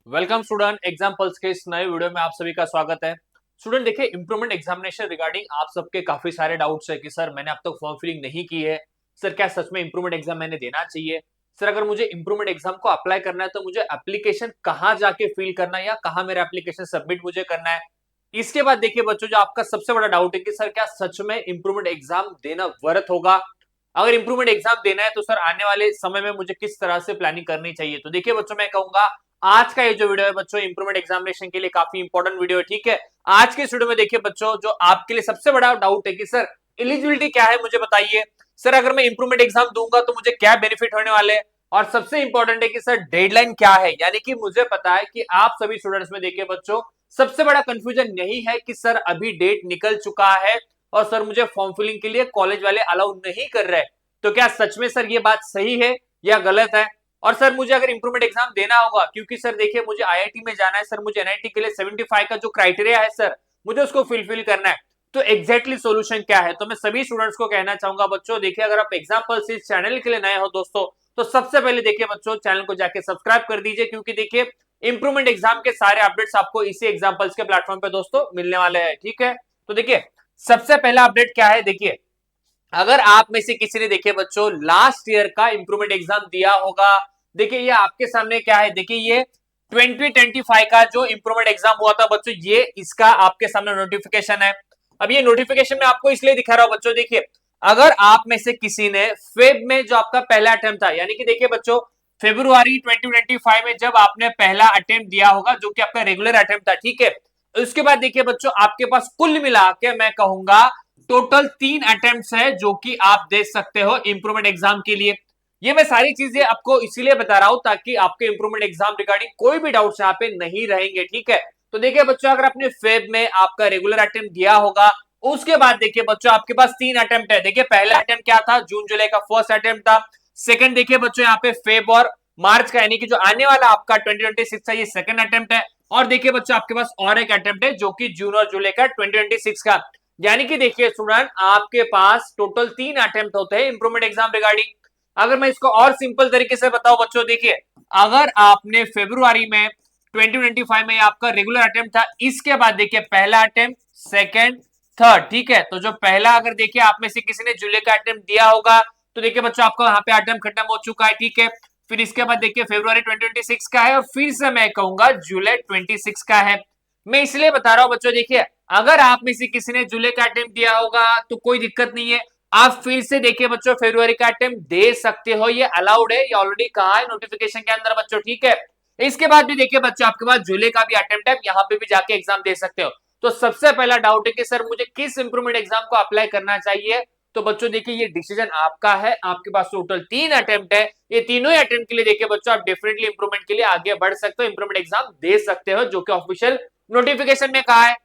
Welcome student, examples के इस नए वीडियो में आप सभी का स्वागत है। स्टूडेंट देखिए, इंप्रूवमेंट एग्जामिनेशन रिगार्डिंग आप सबके काफी सारे डाउट्स है कि सर मैंने अब तक फॉर्म फिलिंग नहीं की है, सर क्या सच में इंप्रूवमेंट एग्जाम मैंने देना चाहिए, सर अगर मुझे इंप्रूवमेंट एग्जाम को अप्लाई करना है तो मुझे एप्लीकेशन कहाँ जाके फिल करना है या कहाँ मेरा एप्लीकेशन सबमिट मुझे करना है। इसके बाद देखिए बच्चों, जो आपका सबसे बड़ा डाउट है कि सर क्या सच में इंप्रूवमेंट एग्जाम देना वर्थ होगा, अगर इंप्रूवमेंट एग्जाम देना है तो सर आने वाले समय में मुझे किस तरह से प्लानिंग करनी चाहिए। तो देखिए बच्चों, मैं कहूंगा आज का ये जो वीडियो है बच्चों, इंप्रूवमेंट एग्जामिनेशन के लिए काफी इंपॉर्टेंट वीडियो है। ठीक है, आज के इस वीडियो में देखिए बच्चों, जो आपके लिए सबसे बड़ा डाउट है कि सर एलिजिबिलिटी क्या है मुझे बताइए, सर अगर मैं इंप्रूवमेंट एग्जाम दूंगा तो मुझे क्या बेनिफिट होने वाले हैं, और सबसे इंपॉर्टेंट है कि सर डेडलाइन क्या है। यानी कि मुझे पता है कि आप सभी स्टूडेंट्स में देखिए बच्चों, सबसे बड़ा कंफ्यूजन यही है कि सर अभी डेट निकल चुका है और सर मुझे फॉर्म फिलिंग के लिए कॉलेज वाले अलाउ नहीं कर रहे। तो क्या सच में सर ये बात सही है या गलत है, और सर मुझे अगर इंप्रूवमेंट एग्जाम देना होगा, क्योंकि सर देखिए मुझे आईआईटी में जाना है, सर मुझे एनआईटी के लिए 75 का जो क्राइटेरिया है सर मुझे उसको फिलफिल करना है, तो एग्जैक्टली सॉल्यूशन क्या है। तो मैं सभी स्टूडेंट्स को कहना चाहूंगा बच्चों, देखिए अगर आप एग्जाम्पल्स इस चैनल के लिए नए हो दोस्तों, तो सबसे पहले देखिए बच्चों चैनल को जाके सब्सक्राइब कर दीजिए, क्योंकि देखिए इंप्रूवमेंट एग्जाम के सारे अपडेट्स आपको इसी एग्जाम्पल्स के प्लेटफॉर्म पे दोस्तों मिलने वाले हैं। ठीक है, तो देखिए सबसे पहला अपडेट क्या है, देखिए अगर आप में से किसी ने देखिए बच्चों लास्ट ईयर का इंप्रूवमेंट एग्जाम दिया होगा, देखिए ये आपके सामने क्या है, देखिए ये 2025 का जो इंप्रूवमेंट एग्जाम हुआ था बच्चों, ये इसका आपके सामने नोटिफिकेशन है। अब ये नोटिफिकेशन में आपको इसलिए दिखा रहा हूं बच्चों, देखिए अगर आप में से किसी ने फेब में जो आपका पहला अटेम्प्ट था, यानी कि देखिए बच्चों फेब्रुआरी 2025 में जब आपने पहला अटेम्प्ट दिया होगा जो कि आपका रेगुलर अटेम्प्ट था, ठीक है, उसके बाद देखिए बच्चों आपके पास कुल मिला के मैं कहूंगा टोटल 3 अटेम्प्ट्स है जो कि आप दे सकते हो इंप्रूवमेंट एग्जाम के लिए। ये मैं सारी चीजें आपको इसीलिए बता रहा हूं ताकि आपके इंप्रूवमेंट एग्जाम रिगार्डिंग कोई भी डाउट्स यहाँ पे नहीं रहेंगे। ठीक है, तो देखिए बच्चों अगर आपने फेब में आपका रेगुलर अटेम्प्ट दिया होगा, उसके बाद देखिए बच्चों आपके पास 3 अटेम्प्ट है। देखिए पहला अटेम्प्ट क्या था, जून जुलाई का फर्स्ट अटेम्प्ट था। सेकंड देखिए बच्चों यहाँ पे फेब और मार्च का, यानी कि जो आने वाला आपका 2026 है, ये सेकंड अटेम्प्ट है। और देखिए बच्चों आपके पास और एक अटेम्प्ट है जो कि जून और जुलाई का 2026 का। यानी कि देखिए स्टूडेंट आपके पास टोटल 3 अटेम्प्ट होते हैं इंप्रूवमेंट एग्जाम रिगार्डिंग। अगर मैं इसको और सिंपल तरीके से बताऊं बच्चों, देखिए अगर आपने फेब्रुआरी में 2025 में आपका रेगुलर अटेम्प्ट था, इसके बाद देखिए पहला अटेम्प्ट, सेकंड, थर्ड, ठीक है, तो जो पहला अगर देखिए आप में से किसी ने जुलाई का अटेम्प्ट दिया होगा तो देखिए बच्चों आपका यहाँ पे अटेम्प्ट खत्म हो चुका है। ठीक है, फिर इसके बाद देखिए फरवरी 2026 का है और फिर से मैं कहूंगा जुलाई 26 का है। मैं इसलिए बता रहा हूं बच्चों, देखिए अगर आप में से किसी ने जुलाई का अटेम्प्ट दिया होगा तो कोई दिक्कत नहीं है, आप फिर से देखिए बच्चों फरवरी का अटेम्प्ट दे सकते हो, ये अलाउड है, ये ऑलरेडी कहा है नोटिफिकेशन के अंदर बच्चों। ठीक है, इसके बाद भी देखिए बच्चों आपके पास जुलाई का भी अटेम्प्ट है, यहाँ पे भी जाके एग्जाम दे सकते हो। तो सबसे पहला डाउट है कि सर मुझे किस इंप्रूवमेंट एग्जाम को अप्लाई करना चाहिए, तो बच्चों देखिए ये डिसीजन आपका है, आपके पास टोटल 3 अटेम्प्ट है, ये तीनों ही अटेम्प्ट के लिए देखिए बच्चों आप डेफिनेटली इंप्रूवमेंट के लिए आगे बढ़ सकते हो, इंप्रूवमेंट एग्जाम दे सकते हो जो कि ऑफिशियल नोटिफिकेशन में कहा है।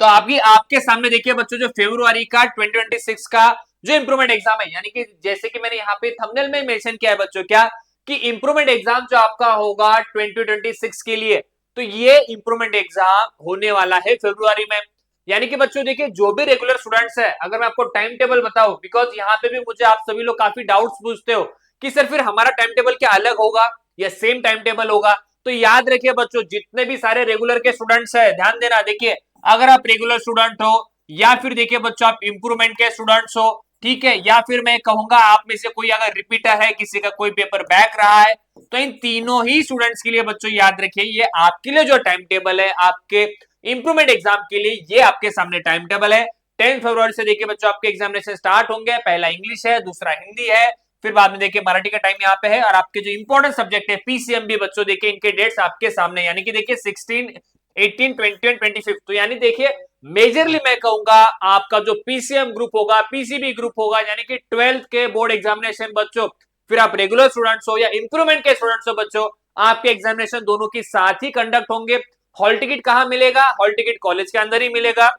तो अभी आपके सामने देखिए बच्चों जो फरवरी का 2026 का जो इंप्रूवमेंट एग्जाम है, यानी कि जैसे कि मैंने यहाँ पे थंबनेल में मेंशन किया है बच्चों, क्या कि इंप्रूवमेंट एग्जाम जो आपका होगा 2026 के लिए, तो ये इंप्रूवमेंट एग्जाम होने वाला है फरवरी में। यानी कि बच्चों देखिए जो भी रेगुलर स्टूडेंट्स है, अगर मैं आपको टाइम टेबल बताऊं, बिकॉज यहाँ पे भी मुझे आप सभी लोग काफी डाउट्स पूछते हो कि सर फिर हमारा टाइम टेबल क्या अलग होगा या सेम टाइम टेबल होगा, तो याद रखिए बच्चों जितने भी सारे रेगुलर के स्टूडेंट्स है, ध्यान देना, देखिए अगर आप रेगुलर स्टूडेंट हो या फिर देखिए बच्चों आप इंप्रूवमेंट के स्टूडेंट्स हो, ठीक है, या फिर मैं कहूंगा आप में से कोई अगर रिपीटर है, किसी का कोई पेपर बैक रहा है, तो इन तीनों ही स्टूडेंट्स के लिए बच्चों याद रखिए ये आपके लिए जो टाइम टेबल है आपके इंप्रूवमेंट एग्जाम के लिए, ये आपके सामने टाइम टेबल है। 10 फरवरी से देखिए बच्चों आपके एग्जामिनेशन स्टार्ट होंगे, पहला इंग्लिश है, दूसरा हिंदी है, फिर बाद में देखिए मराठी का टाइम यहाँ पे है, और आपके जो इंपॉर्टेंट सब्जेक्ट है पीसीएम भी बच्चों देखिए इनके डेट्स आपके सामने, यानी कि देखिए 16, 18, 20 एंड 25, तो यानी देखिए मेजरली मैं कहूंगा आपका जो पीसीएम ग्रुप होगा, पीसीबी ग्रुप होगा, यानी कि 12th के बोर्ड एग्जामिनेशन बच्चों, फिर आप रेगुलर स्टूडेंट्स हो या इंप्रूवमेंट के स्टूडेंट्स हो बच्चों, आपके एग्जामिनेशन दोनों की साथ ही कंडक्ट होंगे। हॉल टिकट कहां मिलेगा, हॉल टिकट कॉलेज के अंदर ही मिलेगा।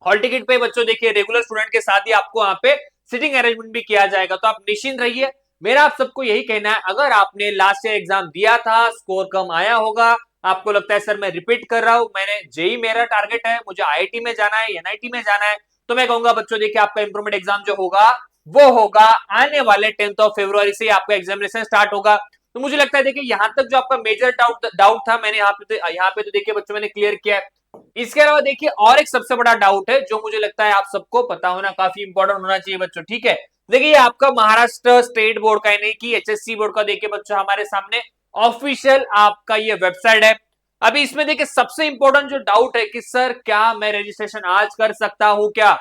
हॉल टिकट पे बच्चों देखिए रेगुलर स्टूडेंट के साथ ही आपको वहां पे सिटिंग अरेंजमेंट भी किया जाएगा, तो आप निश्चिंत रहिए। मेरा आप सबको यही कहना है, अगर आपने लास्ट ईयर एग्जाम दिया था, स्कोर कम आया होगा, आपको लगता है सर मैं रिपीट कर रहा हूं, मैंने जेई मेरा टारगेट है, मुझे आईआईटी में जाना है, एनआईटी में जाना है, तो मैं कहूंगा बच्चों देखिए आपका इंप्रूवमेंट एग्जाम जो होगा वो होगा आने वाले 10th ऑफ फरवरी से आपका एग्जामिनेशन स्टार्ट होगा। तो मुझे लगता है देखिए यहां तक जो आपका मेजर डाउट था मैंने यहाँ पे तो देखिए बच्चों मैंने क्लियर किया है। इसके अलावा देखिए और एक सबसे बड़ा डाउट है जो मुझे लगता है आप सबको पता होना काफी इंपॉर्टेंट होना चाहिए बच्चों, ठीक है। देखिए आपका महाराष्ट्र स्टेट बोर्ड का यानी कि एचएससी बोर्ड का देखिए बच्चों हमारे सामने ऑफिशियल आपका ये वेबसाइट है। अभी इसमें देखिए सबसे इंपॉर्टेंट जो डाउट है कि सर क्या मैं रजिस्ट्रेशन आज कर सकता हूं क्या।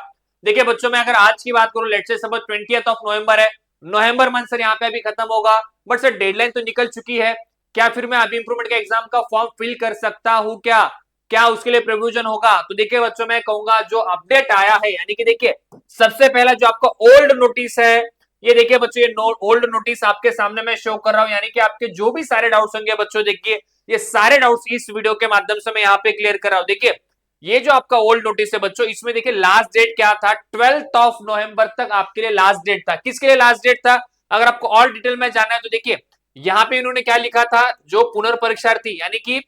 देखिए बच्चों मैं अगर आज की बात करूं, let's say suppose 20th of November है, नवंबर मंथ सर यहाँ पे अभी खत्म होगा, बट सर डेडलाइन तो निकल चुकी है, क्या फिर मैं अभी इंप्रूवमेंट का एग्जाम का फॉर्म फिल कर सकता हूं क्या, क्या उसके लिए प्रोविजन होगा। तो देखिए बच्चों मैं कहूंगा जो अपडेट आया है यानी कि देखिए सबसे पहला जो आपका ओल्ड नोटिस है, ये देखिए बच्चों ये ओल्ड नोटिस आपके सामने मैं शो कर रहा हूं, यानी कि आपके जो भी सारे डाउट्स होंगे बच्चों देखिए ये सारे डाउट्स इस वीडियो के माध्यम से मैं यहाँ पे क्लियर कर रहा हूं। देखिए ये जो आपका ओल्ड नोटिस है बच्चों, इसमें देखिए लास्ट डेट क्या था, 12th ऑफ नवंबर तक आपके लिए लास्ट डेट था। किसके लिए लास्ट डेट था, अगर आपको और डिटेल में जानना है तो देखिए यहाँ पे इन्होंने क्या लिखा था, जो पुनर्परीक्षार्थी यानी कि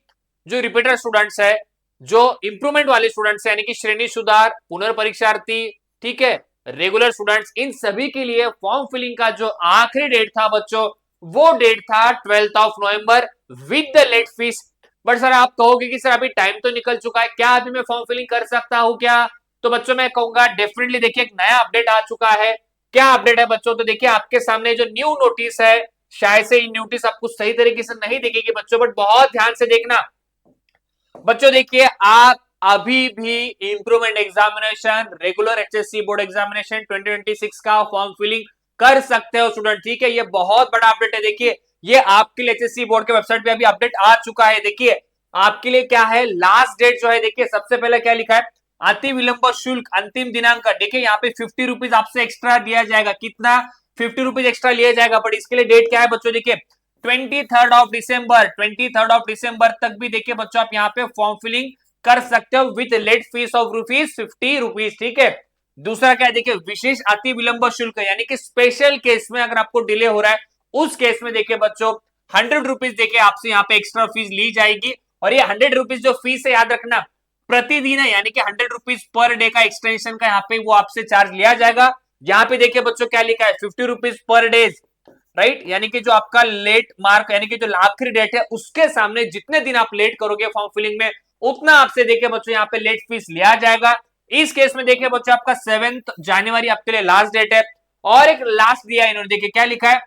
जो रिपीटर स्टूडेंट्स है, जो इंप्रूवमेंट वाले स्टूडेंट्स यानी कि श्रेणी सुधार, पुनर्परीक्षार्थी, ठीक है, रेगुलर स्टूडेंट्स, इन सभी के लिए फॉर्म फिलिंग का जो आखिरी डेट था बच्चों वो डेट था 12th of November with the late fees. But sir आप कहोगे कि सर अभी टाइम तो निकल चुका है, क्या अभी मैं फॉर्म फिलिंग कर सकता हूं क्या। तो बच्चों मैं कहूंगा डेफिनेटली देखिए एक नया अपडेट आ चुका है। क्या अपडेट है बच्चों, तो देखिए आपके सामने जो न्यू नोटिस है, शायद से ये नोटिस आपको सही तरीके से नहीं दिखेगी बच्चों, बट बहुत ध्यान से देखना बच्चों। देखिए आप अभी भी improvement examination, regular HSC board examination 2026 का फॉर्म फिलिंग कर सकते हो स्टूडेंट, ठीक है। ये बहुत बड़ा अपडेट है। देखिए ये आपके लिए एचएससी बोर्ड के वेबसाइट पे अभी अपडेट आ चुका है। देखिए आपके लिए क्या है, लास्ट डेट जो है, देखिए सबसे पहले क्या लिखा है, अति विलंब शुल्क अंतिम दिनांक। देखिए यहाँ पे 50 रुपीज आपसे एक्स्ट्रा दिया जाएगा, कितना 50 रुपीज एक्स्ट्रा लिया जाएगा, बट इसके लिए डेट क्या है बच्चों, देखिए 23rd of December, 23rd of December तक भी देखिए बच्चों आप यहाँ पे फॉर्म फिलिंग कर सकते हो with late fees of rupees 50 rupees, ठीक है। दूसरा क्या है, देखिए विशेष अति विलंब शुल्क यानी कि स्पेशल केस में अगर आपको डिले हो रहा है उस केस में देखिए बच्चों 100 रुपीज देखिए आपसे यहाँ पे एक्स्ट्रा फीस ली जाएगी। और ये 100 रुपीज जो फीस है याद रखना प्रतिदिन है, यानी कि 100 रुपीज पर डे का एक्सटेंशन का यहाँ पे वो आपसे चार्ज लिया जाएगा। यहाँ पे देखिए बच्चों क्या लिखा है, 50 रुपीज पर डेज, राइट, यानी कि जो आपका लेट मार्क यानी कि जो आखिरी डेट है उसके सामने जितने दिन आप लेट करोगे फॉर्म फिलिंग में उतना आपसे देखिए बच्चों यहाँ पे लेट फीस लिया जाएगा। इस केस में देखिए बच्चों आपका 7 जनवरी आपके लिए लास्ट डेट है। और एक लास्ट दिया इन्होंने, देखिए क्या लिखा है,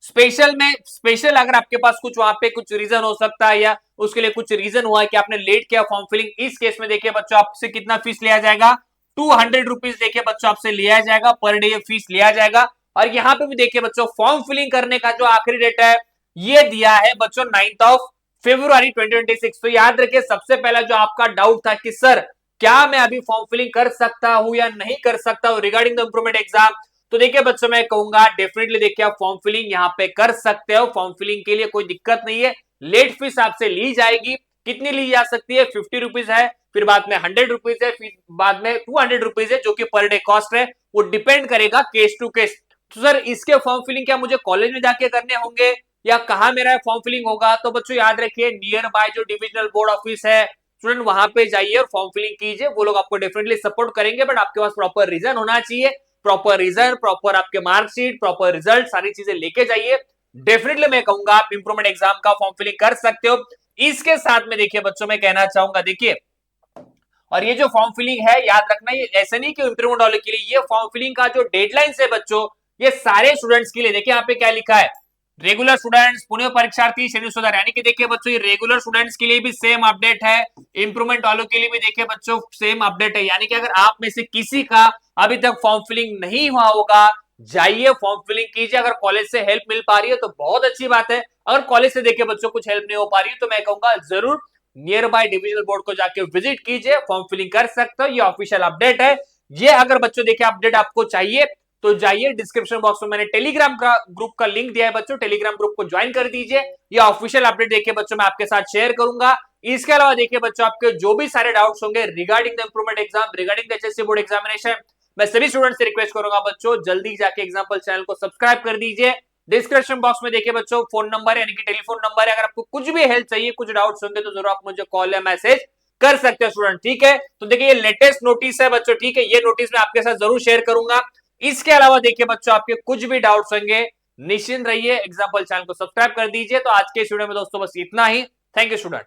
स्पेशल में, स्पेशल अगर आपके पास कुछ वहां पे कुछ रीजन हो सकता है या उसके लिए कुछ रीजन हुआ है कि आपने लेट किया फॉर्म फिलिंग, इस केस में देखिए बच्चों आपसे कितना फीस लिया जाएगा, 200 रुपीज देखिए बच्चों आपसे लिया जाएगा, पर डे फीस लिया जाएगा। और यहाँ पे भी देखिए बच्चों फॉर्म फिलिंग करने का जो आखिरी डेट है ये दिया है बच्चों 9th ऑफ फरवरी 2026। तो याद रखिए सबसे पहला जो आपका डाउट था कि सर क्या मैं अभी फॉर्म फिलिंग कर सकता हूं या नहीं कर सकता हूं रिगार्डिंग द इंप्रूवमेंट एग्जाम, तो देखिए बच्चों मैं कहूंगा डेफिनेटली देखिए आप फॉर्म फिलिंग यहाँ पे कर सकते हो। फॉर्म फिलिंग के लिए कोई दिक्कत नहीं है, लेट फीस आपसे ली जाएगी, कितनी ली जा सकती है, 50 रुपीज है, फिर बाद में 100 रुपीज है, फिर बाद में 200 रुपीज है जो कि पर डे कॉस्ट है, वो डिपेंड करेगा केस टू केस। तो सर इसके फॉर्म फिलिंग क्या मुझे कॉलेज में जाके करने होंगे या कहाँ मेरा फॉर्म फिलिंग होगा, तो बच्चों याद रखिए नियर बाय जो डिविजनल बोर्ड ऑफिस है स्टूडेंट वहां पे जाइए और फॉर्म फिलिंग कीजिए, वो लोग आपको डेफिनेटली सपोर्ट करेंगे, बट आपके पास प्रॉपर रीजन होना चाहिए, प्रॉपर रीजन, प्रॉपर आपके मार्कशीट, प्रॉपर रिजल्ट, सारी चीजें लेके जाइए। डेफिनेटली मैं कहूंगा आप इंप्रूवमेंट एग्जाम का फॉर्म फिलिंग कर सकते हो। इसके साथ में देखिए बच्चों मैं कहना चाहूंगा, देखिए और ये जो फॉर्म फिलिंग है याद रखना ये ऐसे नहीं कि इंप्रूवमेंट वालों के लिए, ये फॉर्म फिलिंग का जो डेडलाइन है बच्चों ये सारे स्टूडेंट्स के लिए। देखिए यहाँ पे क्या लिखा है, रेगुलर स्टूडेंट्स, पुनः परीक्षार्थी, श्रेणी सुधार, यानी कि देखिए बच्चों ये रेगुलर स्टूडेंट्स के लिए भी सेम अपडेट है, इंप्रूवमेंट वालों के लिए भी देखिए बच्चों सेम अपडेट है। यानी कि अगर आप में से किसी का अभी तक फॉर्म फिलिंग नहीं हुआ होगा जाइए फॉर्म फिलिंग कीजिए, अगर कॉलेज से हेल्प मिल पा रही है तो बहुत अच्छी बात है, अगर कॉलेज से देखिए बच्चों कुछ हेल्प नहीं हो पा रही है तो मैं कहूंगा जरूर नियर बाय डिविजनल बोर्ड को जाके विजिट कीजिए, फॉर्म फिलिंग कर सकते हो, ये ऑफिशियल अपडेट है। ये अगर बच्चों देखिए अपडेट आपको चाहिए तो जाइए डिस्क्रिप्शन बॉक्स में मैंने टेलीग्राम का ग्रुप का लिंक दिया है बच्चों, टेलीग्राम ग्रुप को ज्वाइन कर दीजिए, ये ऑफिशियल अपडेट देखिए बच्चों मैं आपके साथ शेयर करूंगा। इसके अलावा देखिए बच्चों आपके जो भी सारे डाउट्स होंगे regarding the improvement exam, regarding the HSC board examination, मैं सभी स्टूडेंट से रिक्वेस्ट करूंगा बच्चों जल्दी जाके एग्जाम्पल चैनल को सब्सक्राइब कर दीजिए। डिस्क्रिप्शन बॉक्स में देखिए बच्चों फोन नंबर यानी कि टेलीफोन नंबर है, अगर आपको कुछ भी हेल्प चाहिए, कुछ डाउट्स होंगे तो जरूर आप मुझे कॉल या मैसेज कर सकते हैं स्टूडेंट, ठीक है। तो देखिए ये लेटेस्ट नोटिस है बच्चों, ठीक है, ये नोटिस मैं आपके साथ जरूर शेयर करूंगा। इसके अलावा देखिए बच्चों आपके कुछ भी डाउट्स होंगे निश्चिंत रहिए, एग्जाम्पल चैनल को सब्सक्राइब कर दीजिए। तो आज के स्टूडियो में दोस्तों बस इतना ही। Thank you student.